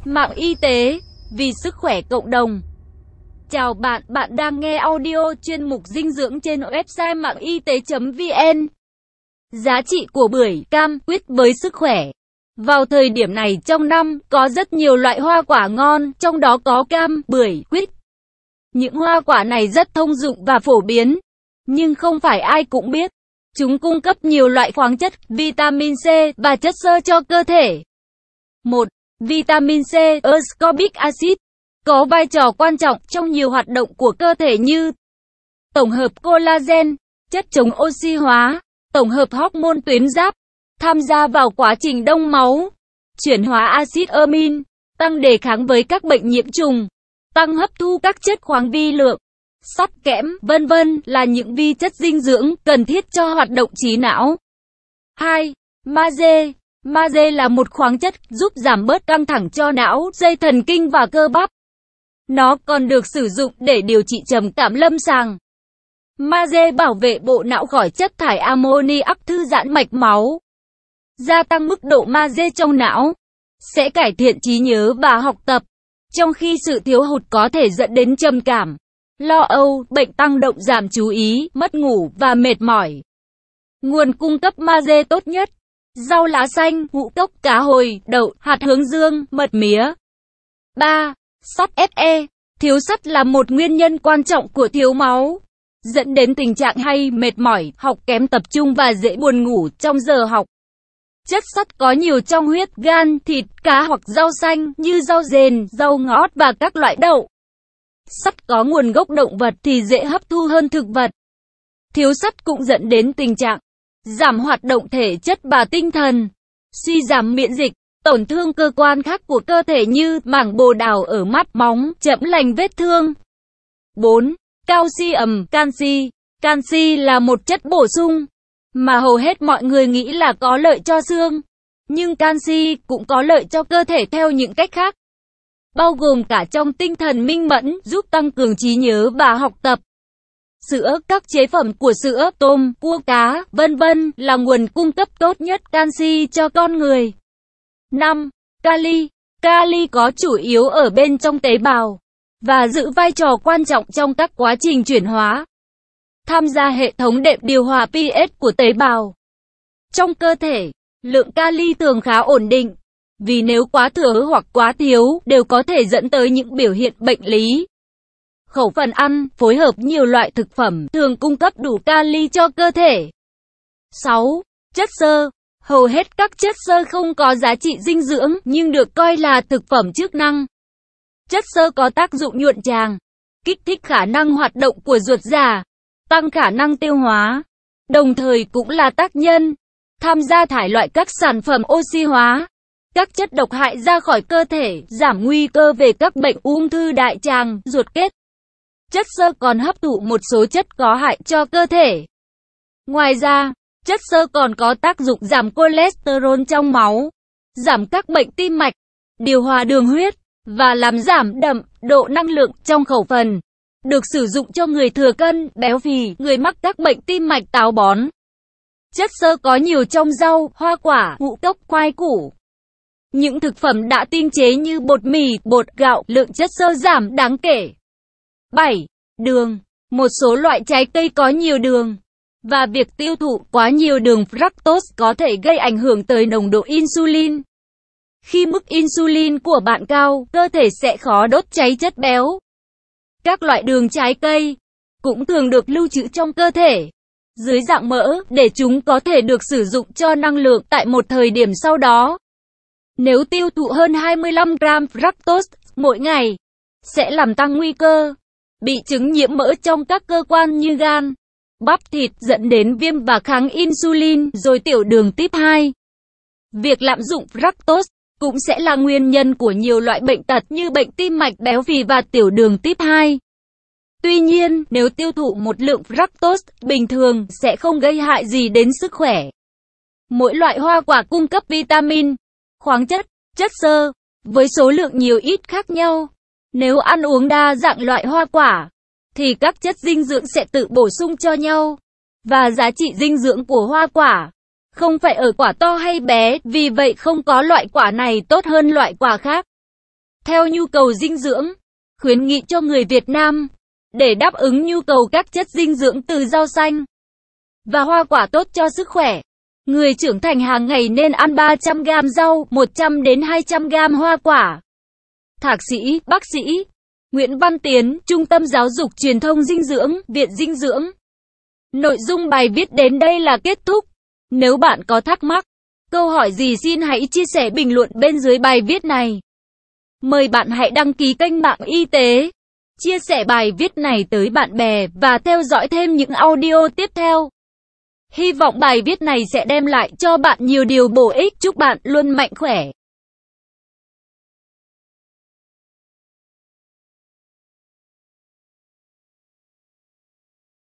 Mạng y tế, vì sức khỏe cộng đồng. Chào bạn, bạn đang nghe audio chuyên mục dinh dưỡng trên website mạng y tế.vn. Giá trị của bưởi, cam, quýt với sức khỏe. Vào thời điểm này trong năm, có rất nhiều loại hoa quả ngon, trong đó có cam, bưởi, quýt. Những hoa quả này rất thông dụng và phổ biến, nhưng không phải ai cũng biết. Chúng cung cấp nhiều loại khoáng chất, vitamin C và chất xơ cho cơ thể. 1. Vitamin C, ascorbic acid, có vai trò quan trọng trong nhiều hoạt động của cơ thể như tổng hợp collagen, chất chống oxy hóa, tổng hợp hormone tuyến giáp, tham gia vào quá trình đông máu, chuyển hóa axit amin, tăng đề kháng với các bệnh nhiễm trùng, tăng hấp thu các chất khoáng vi lượng, sắt, kẽm, vân vân là những vi chất dinh dưỡng cần thiết cho hoạt động trí não. 2. Magie. Magie là một khoáng chất giúp giảm bớt căng thẳng cho não, dây thần kinh và cơ bắp. Nó còn được sử dụng để điều trị trầm cảm lâm sàng. Magie bảo vệ bộ não khỏi chất thải ammoniac, thư giãn mạch máu, gia tăng mức độ magie trong não, sẽ cải thiện trí nhớ và học tập, trong khi sự thiếu hụt có thể dẫn đến trầm cảm, lo âu, bệnh tăng động, giảm chú ý, mất ngủ và mệt mỏi. Nguồn cung cấp magie tốt nhất: rau lá xanh, ngũ cốc, cá hồi, đậu, hạt hướng dương, mật mía. 3. Sắt. Fe. Thiếu sắt là một nguyên nhân quan trọng của thiếu máu, dẫn đến tình trạng hay mệt mỏi, học kém tập trung và dễ buồn ngủ trong giờ học. Chất sắt có nhiều trong huyết, gan, thịt, cá hoặc rau xanh như rau dền, rau ngót và các loại đậu. Sắt có nguồn gốc động vật thì dễ hấp thu hơn thực vật. Thiếu sắt cũng dẫn đến tình trạng giảm hoạt động thể chất và tinh thần, suy giảm miễn dịch, tổn thương cơ quan khác của cơ thể như mảng bồ đào ở mắt, móng, chậm lành vết thương. 4. Calcium. Canxi. Canxi là một chất bổ sung mà hầu hết mọi người nghĩ là có lợi cho xương. Nhưng canxi cũng có lợi cho cơ thể theo những cách khác, bao gồm cả trong tinh thần minh mẫn, giúp tăng cường trí nhớ và học tập. Sữa, các chế phẩm của sữa, tôm, cua, cá, vân vân là nguồn cung cấp tốt nhất canxi cho con người. 5. Kali. Kali có chủ yếu ở bên trong tế bào và giữ vai trò quan trọng trong các quá trình chuyển hóa, tham gia hệ thống đệm điều hòa pH của tế bào. Trong cơ thể, lượng kali thường khá ổn định, vì nếu quá thừa hoặc quá thiếu đều có thể dẫn tới những biểu hiện bệnh lý. Khẩu phần ăn, phối hợp nhiều loại thực phẩm thường cung cấp đủ kali cho cơ thể. 6. Chất xơ. Hầu hết các chất xơ không có giá trị dinh dưỡng nhưng được coi là thực phẩm chức năng. Chất xơ có tác dụng nhuận tràng, kích thích khả năng hoạt động của ruột già, tăng khả năng tiêu hóa, đồng thời cũng là tác nhân tham gia thải loại các sản phẩm oxy hóa, các chất độc hại ra khỏi cơ thể, giảm nguy cơ về các bệnh ung thư đại tràng, ruột kết. Chất xơ còn hấp thụ một số chất có hại cho cơ thể. Ngoài ra, chất xơ còn có tác dụng giảm cholesterol trong máu, giảm các bệnh tim mạch, điều hòa đường huyết và làm giảm đậm độ năng lượng trong khẩu phần. Được sử dụng cho người thừa cân, béo phì, người mắc các bệnh tim mạch, táo bón. Chất xơ có nhiều trong rau, hoa quả, ngũ cốc, khoai củ. Những thực phẩm đã tinh chế như bột mì, bột gạo, lượng chất xơ giảm đáng kể. 7. Đường. Một số loại trái cây có nhiều đường, và việc tiêu thụ quá nhiều đường fructose có thể gây ảnh hưởng tới nồng độ insulin. Khi mức insulin của bạn cao, cơ thể sẽ khó đốt cháy chất béo. Các loại đường trái cây cũng thường được lưu trữ trong cơ thể dưới dạng mỡ để chúng có thể được sử dụng cho năng lượng tại một thời điểm sau đó. Nếu tiêu thụ hơn 25 gram fructose mỗi ngày, sẽ làm tăng nguy cơ bị chứng nhiễm mỡ trong các cơ quan như gan, bắp thịt, dẫn đến viêm và kháng insulin, rồi tiểu đường type 2. Việc lạm dụng fructose cũng sẽ là nguyên nhân của nhiều loại bệnh tật như bệnh tim mạch, béo phì và tiểu đường type 2. Tuy nhiên, nếu tiêu thụ một lượng fructose bình thường sẽ không gây hại gì đến sức khỏe. Mỗi loại hoa quả cung cấp vitamin, khoáng chất, chất xơ với số lượng nhiều ít khác nhau. Nếu ăn uống đa dạng loại hoa quả thì các chất dinh dưỡng sẽ tự bổ sung cho nhau, và giá trị dinh dưỡng của hoa quả không phải ở quả to hay bé, vì vậy không có loại quả này tốt hơn loại quả khác. theo nhu cầu dinh dưỡng. Khuyến nghị cho người Việt Nam để đáp ứng nhu cầu các chất dinh dưỡng từ rau xanh và hoa quả tốt cho sức khỏe. Người trưởng thành hàng ngày nên ăn 300g rau, 100 đến 200g hoa quả. Thạc sĩ, bác sĩ Nguyễn Văn Tiến, Trung tâm Giáo dục Truyền thông Dinh dưỡng, Viện Dinh dưỡng. Nội dung bài viết đến đây là kết thúc. Nếu bạn có thắc mắc, câu hỏi gì xin hãy chia sẻ bình luận bên dưới bài viết này. Mời bạn hãy đăng ký kênh Mạng Y tế, chia sẻ bài viết này tới bạn bè và theo dõi thêm những audio tiếp theo. Hy vọng bài viết này sẽ đem lại cho bạn nhiều điều bổ ích. Chúc bạn luôn mạnh khỏe.